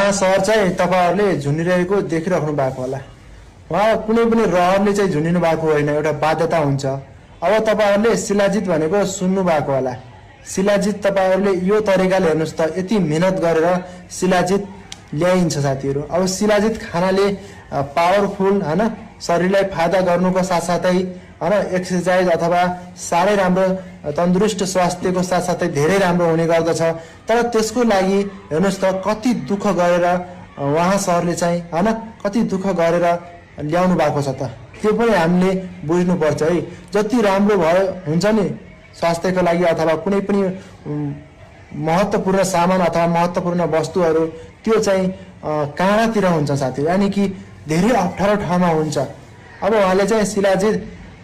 उहाँ सहर चाहिँ तपाईहरुले झुन्डिरहेको देखिराख्नु भएको होला। उहाँ कुनै पनि रहरले चाहिँ झुन्डिनु भएको होइन, एउटा बाध्यता हुन्छ। अब तपाईहरुले शिलाजित भनेको सुन्नु भएको होला। शिलाजित तपाईहरुले यो तरिकाले हेर्नुस् त, यति मेहनत गरेर शिलाजित ल्याइन्छ साथीहरु। अब शिलाजित खानाले पावरफुल हैन, शरीरलाई फाइदा गर्नुको साथसाथै हैन एक्सरसाइज अथवा सारै राम्रो तन्दुरुस्त स्वास्थ्यको साथसाथै धेरै राम्रो हुने गर्दछ। तर त्यसको लागि हेर्नुस् त कति दुःख गरेर उहाँ सरले चाहिँ हैन कति दुःख गरेर ल्याउनु भएको छ त, त्यो पनि हामीले बुझ्नु पर्छ है। जति राम्रो भयो हुन्छ नि स्वास्थ्यको लागि अथवा कुनै पनि महत्त्वपूर्ण सामान अथवा महत्त्वपूर्ण वस्तुहरू त्यो चाहिँ काँडातिर हुन्छ साथी, यानी कि धेरै अप्ठ्यारो ठाउँमा हुन्छ। अब उहाँले चाहिँ शिलाजित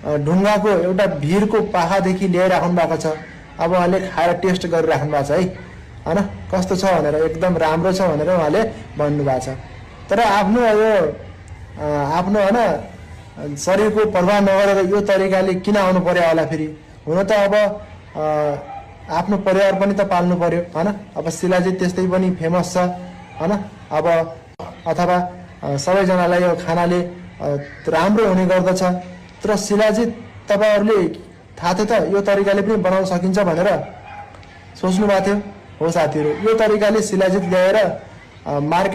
ढुङ्गाको एउटा भिरको पाखादेखि ल्याएर राख्नु भएको छ। अब उहाँले खाएर टेस्ट गरिराख्नु भएको छ है हैन, कस्तो छ भनेर, एकदम राम्रो छ भनेर उहाँले भन्नुभएको छ। तर आफ्नो हैन शरीरको प्रभाव नगरेर यो तरिकाले किन आउनु पर्यो होला फेरि? हुन त अब आफ्नो परिवार पनि त पाल्नु पर्यो हैन। अब शिलाजित त्यस्तै पनि फेमस छ हैन। अब अथवा सबैजनालाई यो खानाले राम्रो हुने गर्दछ। तर शिलाजित तपाईहरुले थाहा थियो त यो तरिकाले पनि बनाउन सकिन्छ भनेर सोच्नु भएको थियो? हो साथीहरु, यो तरिकाले शिलाजित ल्याएर मार्केट